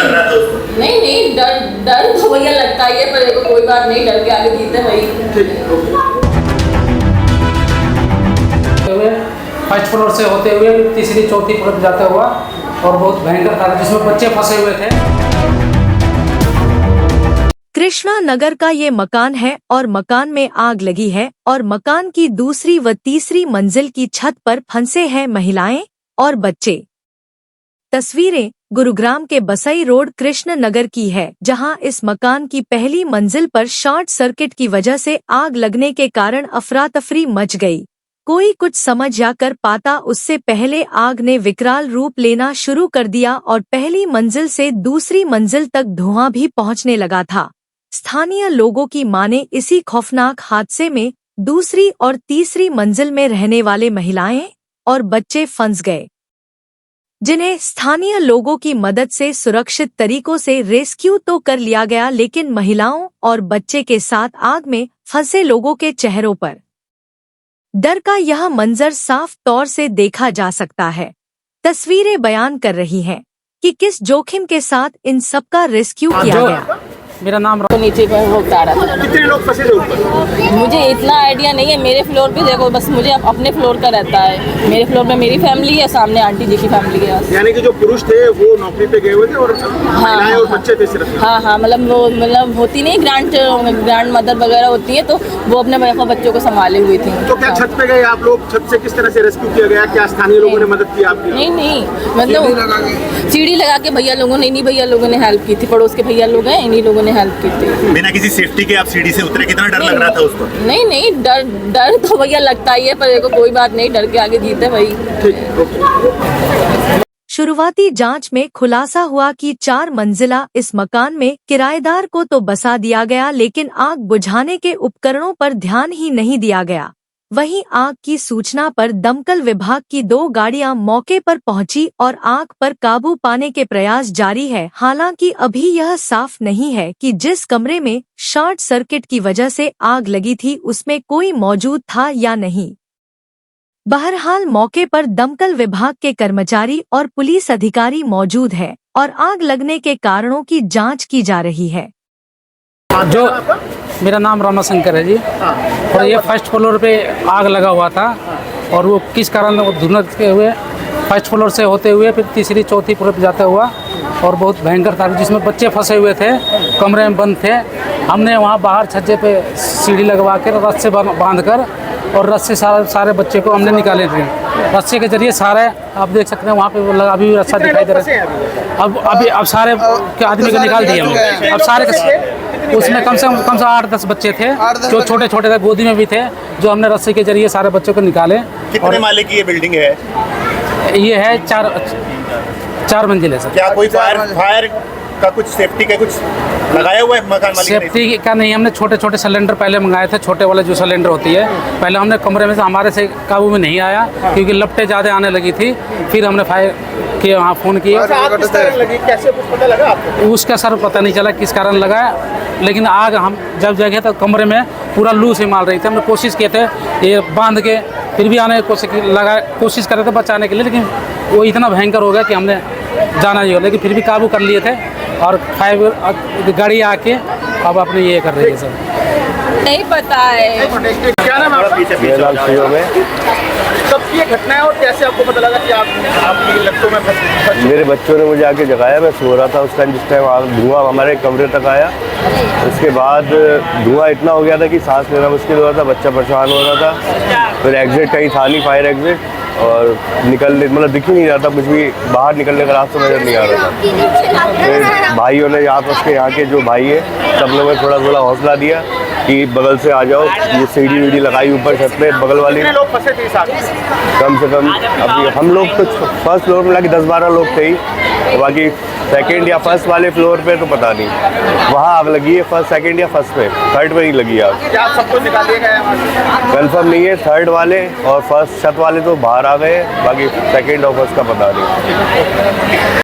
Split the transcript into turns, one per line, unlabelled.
लग रहा था उसको?
नहीं नहीं, डर डर तो भैया लगता ही है, पर देखो कोई बात नहीं, डर के आगे जीते भाई।
फर्स्ट फ्लोर से होते हुए तीसरी चौथी फ्लोर जाता हुआ और बहुत भयंकर था जिसमें बच्चे फंसे हुए थे।
कृष्णा नगर का ये मकान है और मकान में आग लगी है और मकान की दूसरी व तीसरी मंजिल की छत पर फंसे हैं महिलाएं और बच्चे। तस्वीरें गुरुग्राम के बसई रोड कृष्ण नगर की है, जहां इस मकान की पहली मंजिल पर शॉर्ट सर्किट की वजह से आग लगने के कारण अफरा तफरी मच गई। कोई कुछ समझ या कर पाता उससे पहले आग ने विकराल रूप लेना शुरू कर दिया और पहली मंजिल से दूसरी मंजिल तक धुआं भी पहुंचने लगा था। स्थानीय लोगों की माने इसी खौफनाक हादसे में दूसरी और तीसरी मंजिल में रहने वाले महिलाएं और बच्चे फंस गए, जिन्हें स्थानीय लोगों की मदद से सुरक्षित तरीकों से रेस्क्यू तो कर लिया गया, लेकिन महिलाओं और बच्चे के साथ आग में फंसे लोगों के चेहरों पर डर का यह मंजर साफ तौर से देखा जा सकता है। तस्वीरें बयान कर रही हैं कि किस जोखिम के साथ इन सबका रेस्क्यू किया गया।
मेरा नाम
तो नीचे पर वो उतारा था।
कितने लोग फंसे थे ऊपर?
मुझे इतना आइडिया नहीं है, मेरे फ्लोर पे देखो, बस मुझे अपने फ्लोर का रहता है। मेरे फ्लोर पे मेरी फैमिली है, सामने आंटी जी की फैमिली है।
यानी कि जो पुरुष थे वो नौकरी पे गए हुए थे और महिलाएं और बच्चे थे सिर्फ?
हाँ, मतलब होती नहीं ग्रैंड मदर वगैरह होती है, तो वो अपने बच्चों को संभाले हुई थी।
तो क्या छत पे गए आप लोग? छत से किस तरह से रेस्क्यू किया गया? क्या स्थानीय लोगों ने मदद की आपकी?
नहीं, मतलब सीढ़ी लगा के भैया लोगों ने, इन्हीं भैया लोगों ने हेल्प की थी। पड़ोस के भैया लोग हैं, इन्हीं लोगों ने हेल्प की थी।
बिना किसी सेफ्टी के आप सीढ़ी से उतरे? कितना डर लग रहा था उसको?
नहीं, डर तो भैया लगता ही है, पर देखो कोई बात नहीं, डर के आगे जीते भाई।
शुरुआती जांच में खुलासा हुआ कि 4 मंजिला इस मकान में किराएदार को तो बसा दिया गया, लेकिन आग बुझाने के उपकरणों पर ध्यान ही नहीं दिया गया। वहीं आग की सूचना पर दमकल विभाग की 2 गाड़ियां मौके पर पहुंची और आग पर काबू पाने के प्रयास जारी है। हालांकि अभी यह साफ नहीं है कि जिस कमरे में शॉर्ट सर्किट की वजह से आग लगी थी उसमें कोई मौजूद था या नहीं। बहरहाल मौके पर दमकल विभाग के कर्मचारी और पुलिस अधिकारी मौजूद है और आग लगने के कारणों की जांच की जा रही है।
जो मेरा नाम रामाशंकर है जी, और ये फर्स्ट फ्लोर पे आग लगा हुआ था और वो किस कारण वो धुनकते हुए फर्स्ट फ्लोर से होते हुए फिर तीसरी चौथी फ्लोर पे जाता हुआ और बहुत भयंकर था जिसमें बच्चे फंसे हुए थे, कमरे में बंद थे। हमने वहाँ बाहर छज्जे पे सीढ़ी लगवा कर रस्से बांध कर और रस्से सारे बच्चे को हमने निकाले थे। रस्से के जरिए सारे आप देख सकते हैं वहाँ पे लगा, अभी भी रस्सा दिखाई दे रहा है। अब सारे के आदमी को निकाल दिए हमने। अब सारे उसमें कम से कम 8-10 बच्चे थे जो छोटे छोटे थे, गोदी में भी थे, जो हमने रस्से के जरिए सारे बच्चों को निकाले।
कितने माले की ये बिल्डिंग है?
ये है 4 मंजिल है सर।
क्या कोई फायर का कुछ सेफ्टी का कुछ लगाया हुआ है मकान मालिक ने?
सेफ्टी का नहीं, हमने छोटे छोटे सिलेंडर पहले मंगाए थे, छोटे वाले जो सिलेंडर होती है। पहले हमने कमरे में से हमारे से काबू में नहीं आया क्योंकि लपटें ज़्यादा आने लगी थी। फिर हमने फायर किए, वहाँ फ़ोन किया।
कैसे कुछ पता लगा आपको?
उसका सर पता नहीं चला किस कारण लगा, लेकिन आग हम जब जगह तो कमरे में पूरा लू से मार रही थी। हमने कोशिश किए थे ये बांध के, फिर भी आने की कोशिश कर रहे थे बचाने के लिए, लेकिन वो इतना भयंकर हो गया कि हमने जाना ही हो, लेकिन फिर भी काबू कर लिए थे और फायर गाड़ी आके अब अपने ये कर रही है सर।
नहीं पता है।
क्या नाम कब की ये घटना है और कैसे आपको पता लगा कि आपकी लपटों में फंस?
मेरे बच्चों ने मुझे आके जगाया, मैं सो रहा था उस टाइम, जिस टाइम धुआं हमारे कमरे तक आया। उसके बाद धुआं इतना हो गया था कि सांस लेना मुश्किल हो रहा था, बच्चा परेशान हो रहा था। फिर एग्जिट कहीं था नहीं, फायर एग्जिट, और निकलने मतलब दिख ही नहीं रहा था कुछ भी, बाहर निकलने का रास्ता नजर नहीं आ रहा था। फिर भाइयों ने यहाँ के जो भाई है सब लोगों ने थोड़ा हौसला दिया कि बगल से आ जाओ। ये सीढ़ी वीढ़ी लगाई ऊपर छत पे बगल वाली।
कितने लोग फंसे थे साथ?
कम से कम अभी हम लोग तो फर्स्ट फ्लोर में लगे 10-12 लोग थे ही, बाकी सेकंड या फर्स्ट वाले फ्लोर पे तो पता नहीं। वहाँ आग लगी है फर्स्ट, सेकंड या फर्स्ट पे, थर्ड पे नहीं लगी आग।
क्या आप सबको निकाल दिए गए?
कंफर्म नहीं है, थर्ड वाले और फर्स्ट छत वाले तो बाहर आ गए, बाकी सेकंड और फर्स्ट का पता नहीं।